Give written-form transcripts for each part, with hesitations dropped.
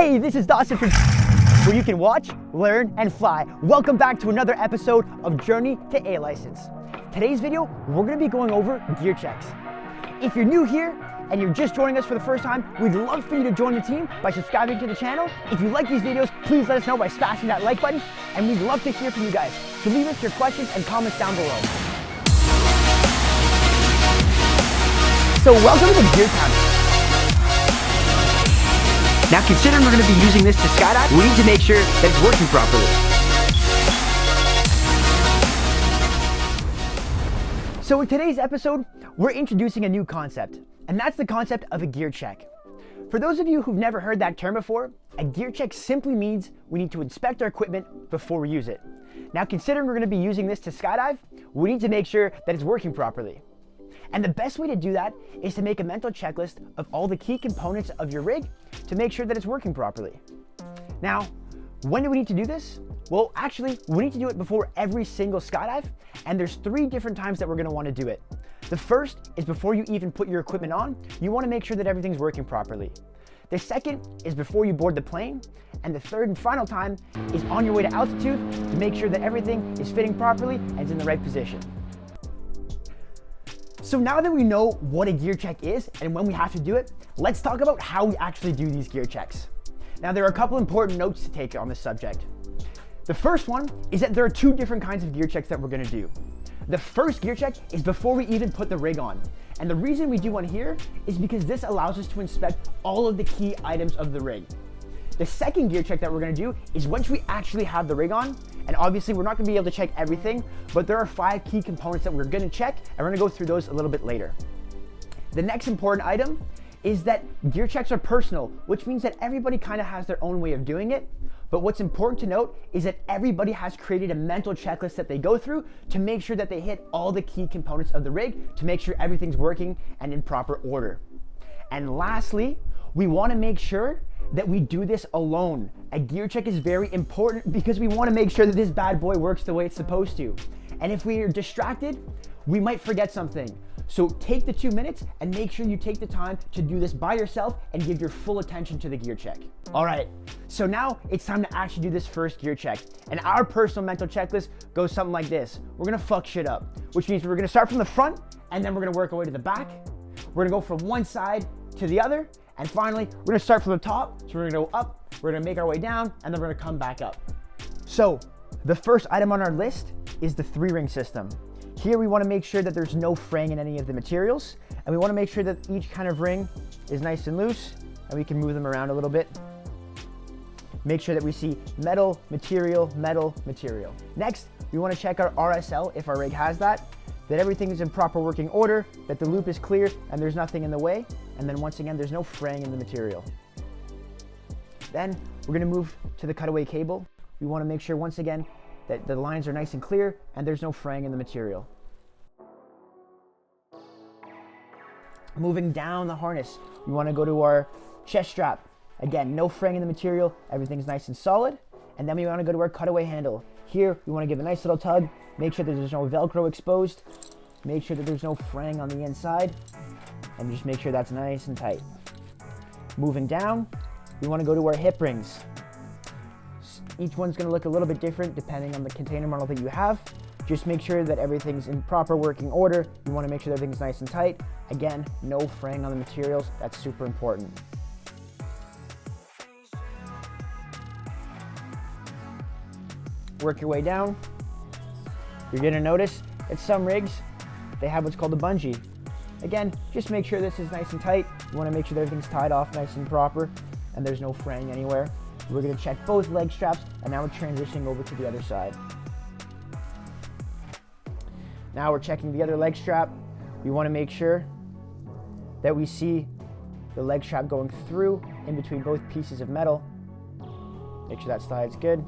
Hey, this is Dawson from where you can watch, learn, and fly. Welcome back to another episode of Journey to A License. Today's video, we're gonna be going over gear checks. If you're new here and you're just joining us for the first time, we'd love for you to join the team by subscribing to the channel. If you like these videos, please let us know by smashing that like button, and we'd love to hear from you guys. So leave us your questions and comments down below. So welcome to Gear Time. Now considering we're going to be using this to skydive, we need to make sure that it's working properly. So in today's episode, we're introducing a new concept, and that's the concept of a gear check. For those of you who've never heard that term before, a gear check simply means we need to inspect our equipment before we use it. Now considering we're going to be using this to skydive, we need to make sure that it's working properly. And the best way to do that is to make a mental checklist of all the key components of your rig to make sure that it's working properly. Now, when do we need to do this? Well, actually, we need to do it before every single skydive, and there's 3 different times that we're gonna wanna do it. The first is before you even put your equipment on, you wanna make sure that everything's working properly. The second is before you board the plane, and the third and final time is on your way to altitude to make sure that everything is fitting properly and is in the right position. So now that we know what a gear check is and when we have to do it, let's talk about how we actually do these gear checks. Now there are a couple important notes to take on this subject. The first one is that there are 2 different kinds of gear checks that we're gonna do. The first gear check is before we even put the rig on. And the reason we do one here is because this allows us to inspect all of the key items of the rig. The second gear check that we're gonna do is once we actually have the rig on, and obviously we're not gonna be able to check everything, but there are 5 key components that we're gonna check, and we're gonna go through those a little bit later. The next important item is that gear checks are personal, which means that everybody kind of has their own way of doing it. But what's important to note is that everybody has created a mental checklist that they go through to make sure that they hit all the key components of the rig to make sure everything's working and in proper order. And lastly, we wanna make sure that we do this alone. A gear check is very important because we want to make sure that this bad boy works the way it's supposed to. And if we are distracted, we might forget something. So take the 2 minutes and make sure you take the time to do this by yourself and give your full attention to the gear check. All right, so now it's time to actually do this first gear check. And our personal mental checklist goes something like this. We're gonna fuck shit up, which means we're gonna start from the front and then we're gonna work our way to the back. We're gonna go from one side to the other. And finally, we're gonna start from the top. So we're gonna go up, we're gonna make our way down, and then we're gonna come back up. So the first item on our list is the 3-ring system. Here we wanna make sure that there's no fraying in any of the materials, and we wanna make sure that each kind of ring is nice and loose, and we can move them around a little bit. Make sure that we see metal, material, metal, material. Next, we wanna check our RSL if our rig has that everything is in proper working order, that the loop is clear and there's nothing in the way. And then once again, there's no fraying in the material. Then we're gonna move to the cutaway cable. We wanna make sure once again that the lines are nice and clear and there's no fraying in the material. Moving down the harness, we wanna go to our chest strap. Again, no fraying in the material, everything's nice and solid. And then we wanna go to our cutaway handle. Here, we wanna give a nice little tug, make sure that there's no Velcro exposed, make sure that there's no fraying on the inside, and just make sure that's nice and tight. Moving down, we wanna go to our hip rings. Each one's gonna look a little bit different depending on the container model that you have. Just make sure that everything's in proper working order. You wanna make sure that everything's nice and tight. Again, no fraying on the materials, that's super important. Work your way down. You're gonna notice that some rigs, they have what's called a bungee. Again, just make sure this is nice and tight. You wanna make sure that everything's tied off nice and proper and there's no fraying anywhere. We're gonna check both leg straps, and now we're transitioning over to the other side. Now we're checking the other leg strap. We wanna make sure that we see the leg strap going through in between both pieces of metal. Make sure that side's good,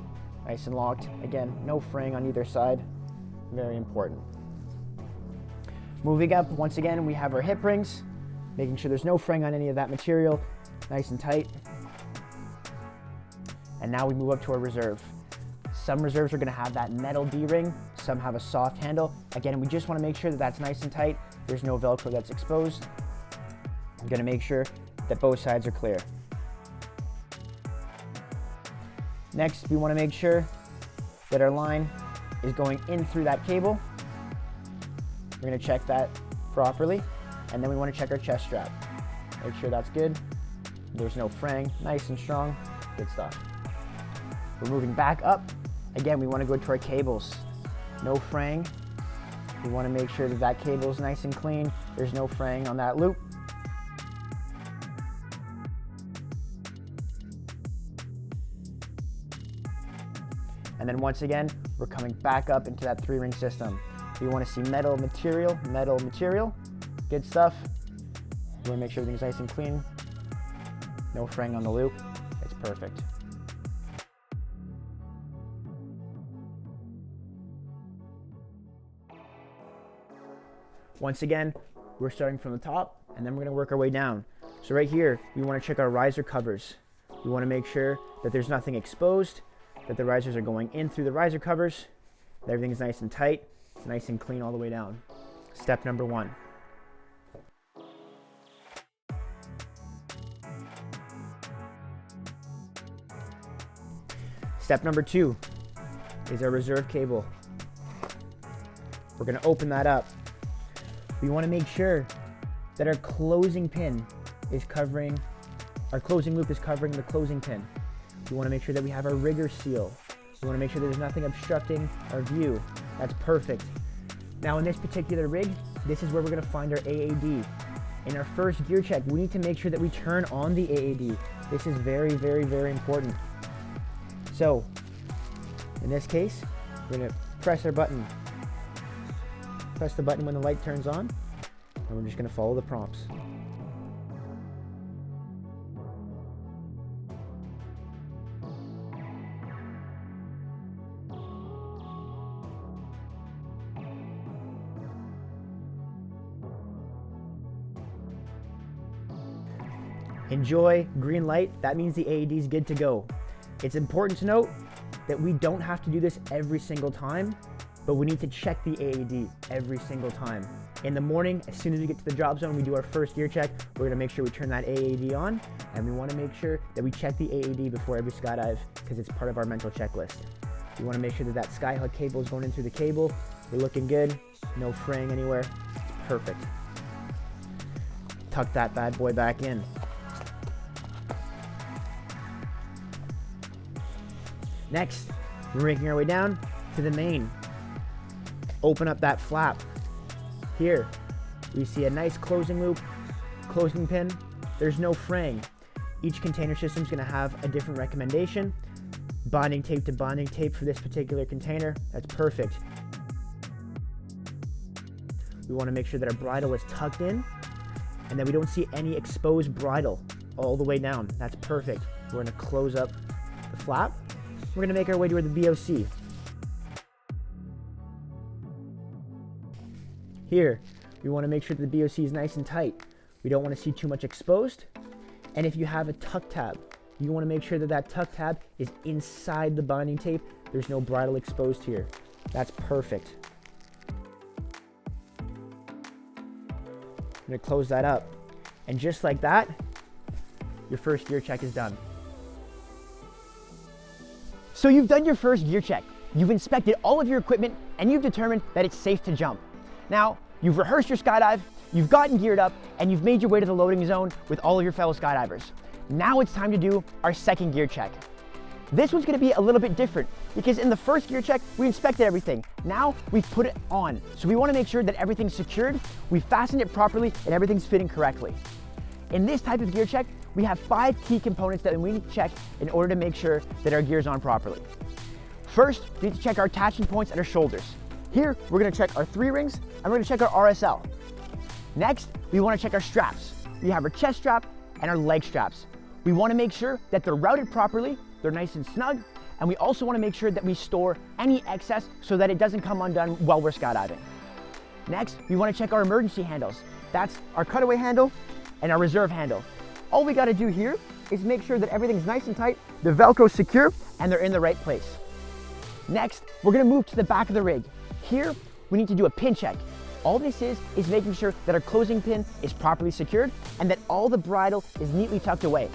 nice and locked. Again, no fraying on either side. Very important. Moving up, once again, we have our hip rings, making sure there's no fraying on any of that material, nice and tight. And now we move up to our reserve. Some reserves are gonna have that metal D-ring, some have a soft handle. Again, we just wanna make sure that that's nice and tight. There's no Velcro that's exposed. I'm gonna make sure that both sides are clear. Next, we want to make sure that our line is going in through that cable. We're going to check that properly, and then we want to check our chest strap. Make sure that's good. There's no fraying, nice and strong, good stuff. We're moving back up. Again, we want to go to our cables. No fraying. We want to make sure that that cable is nice and clean. There's no fraying on that loop. And then once again, we're coming back up into that 3-ring system. We want to see metal material, good stuff. We want to make sure everything's nice and clean. No fraying on the loop, it's perfect. Once again, we're starting from the top, and then we're going to work our way down. So right here, we want to check our riser covers. We want to make sure that there's nothing exposed, that the risers are going in through the riser covers, that everything's nice and tight, nice and clean all the way down. Step number 1. Step number 2 is our reserve cable. We're going to open that up. We want to make sure that our closing pin is covering, our closing loop is covering the closing pin. We want to make sure that we have our rigger seal. We want to make sure there's nothing obstructing our view. That's perfect. Now in this particular rig, this is where we're going to find our AAD. In our first gear check, we need to make sure that we turn on the AAD. This is very, very, very important. So in this case, we're going to press our button. Press the button when the light turns on, and we're just going to follow the prompts. Enjoy, green light, that means the AED is good to go. It's important to note that we don't have to do this every single time, but we need to check the AED every single time. In the morning, as soon as we get to the drop zone, we do our first gear check. We're gonna make sure we turn that AED on, and we wanna make sure that we check the AED before every skydive, because it's part of our mental checklist. We wanna make sure that that sky hook cable is going in through the cable. We're looking good, no fraying anywhere, it's perfect. Tuck that bad boy back in. Next, we're making our way down to the main. Open up that flap. Here, we see a nice closing loop, closing pin. There's no fraying. Each container system is going to have a different recommendation. Bonding tape to bonding tape for this particular container. That's perfect. We want to make sure that our bridle is tucked in and that we don't see any exposed bridle all the way down. That's perfect. We're going to close up the flap. We're going to make our way toward the BOC. Here, we want to make sure that the BOC is nice and tight. We don't want to see too much exposed. And if you have a tuck tab, you want to make sure that that tuck tab is inside the bonding tape. There's no bridle exposed here. That's perfect. I'm going to close that up. And just like that, your first gear check is done. So you've done your first gear check. You've inspected all of your equipment and you've determined that it's safe to jump. Now, you've rehearsed your skydive, you've gotten geared up, and you've made your way to the loading zone with all of your fellow skydivers. Now it's time to do our second gear check. This one's gonna be a little bit different because in the first gear check, we inspected everything. Now we've put it on. So we wanna make sure that everything's secured, we've fastened it properly, and everything's fitting correctly. In this type of gear check, we have 5 key components that we need to check in order to make sure that our gear is on properly. First, we need to check our attachment points and our shoulders. Here, we're gonna check our 3 rings, and we're gonna check our RSL. Next, we wanna check our straps. We have our chest strap and our leg straps. We wanna make sure that they're routed properly, they're nice and snug, and we also wanna make sure that we store any excess so that it doesn't come undone while we're skydiving. Next, we wanna check our emergency handles. That's our cutaway handle and our reserve handle. All we gotta do here is make sure that everything's nice and tight, the Velcro's secure, and they're in the right place. Next, we're gonna move to the back of the rig. Here, we need to do a pin check. All this is making sure that our closing pin is properly secured and that all the bridle is neatly tucked away.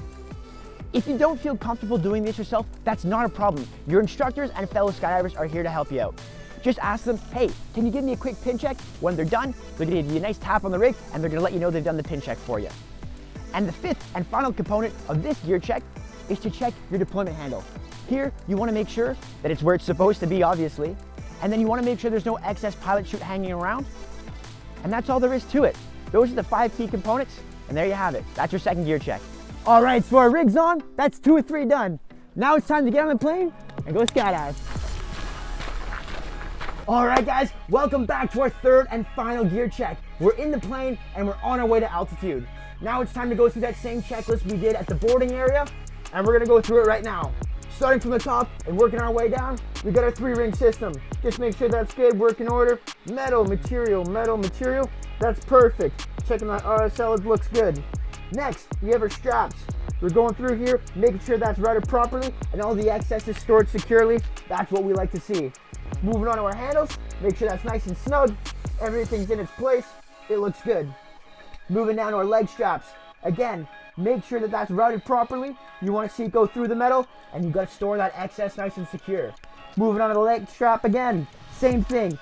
If you don't feel comfortable doing this yourself, that's not a problem. Your instructors and fellow skydivers are here to help you out. Just ask them, hey, can you give me a quick pin check? When they're done, they're gonna give you a nice tap on the rig and they're gonna let you know they've done the pin check for you. And the fifth and final component of this gear check is to check your deployment handle. Here, you wanna make sure that it's where it's supposed to be, obviously, and then you wanna make sure there's no excess pilot chute hanging around, and that's all there is to it. Those are the 5 key components, and there you have it. That's your second gear check. All right, so our rig's on, that's 2 of 3 done. Now it's time to get on the plane and go skydive. All right, guys, welcome back to our third and final gear check. We're in the plane and we're on our way to altitude. Now it's time to go through that same checklist we did at the boarding area, and we're gonna go through it right now. Starting from the top and working our way down, we got our 3-ring system. Just make sure that's good, work in order. Metal, material, that's perfect. Checking that RSL, it looks good. Next, we have our straps. We're going through here, making sure that's routed properly and all the excess is stored securely. That's what we like to see. Moving on to our handles, make sure that's nice and snug. Everything's in its place. It looks good. Moving down to our leg straps. Again, make sure that that's routed properly. You want to see it go through the metal, and you got to store that excess nice and secure. Moving on to the leg strap again, same thing.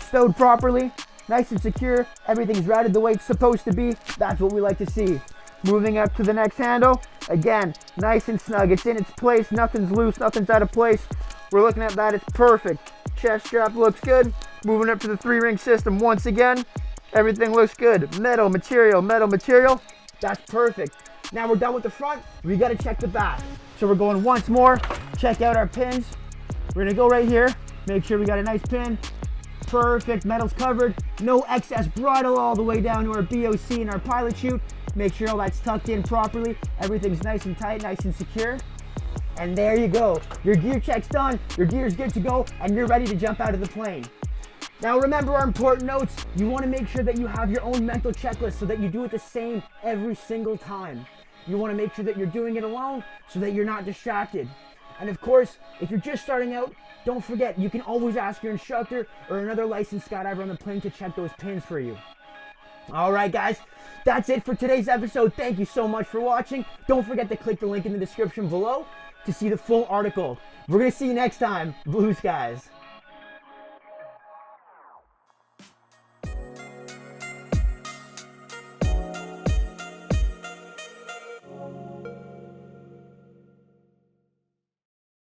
Stowed properly, nice and secure. Everything's routed the way it's supposed to be. That's what we like to see. Moving up to the next handle, again, nice and snug. It's in its place, nothing's loose, nothing's out of place. We're looking at that, it's perfect. Chest strap looks good. Moving up to the 3-ring system once again, everything looks good. Metal, material, that's perfect. Now we're done with the front, we gotta check the back. So we're going once more, check out our pins. We're gonna go right here, make sure we got a nice pin. Perfect, metal's covered. No excess bridle all the way down to our BOC and our pilot chute. Make sure all that's tucked in properly. Everything's nice and tight, nice and secure. And there you go. Your gear check's done, your gear's good to go, and you're ready to jump out of the plane. Now remember our important notes. You want to make sure that you have your own mental checklist so that you do it the same every single time. You want to make sure that you're doing it alone so that you're not distracted. And of course, if you're just starting out, don't forget, you can always ask your instructor or another licensed skydiver on the plane to check those pins for you. All right, guys, that's it for today's episode. Thank you so much for watching. Don't forget to click the link in the description below to see the full article. We're going to see you next time. Blue skies.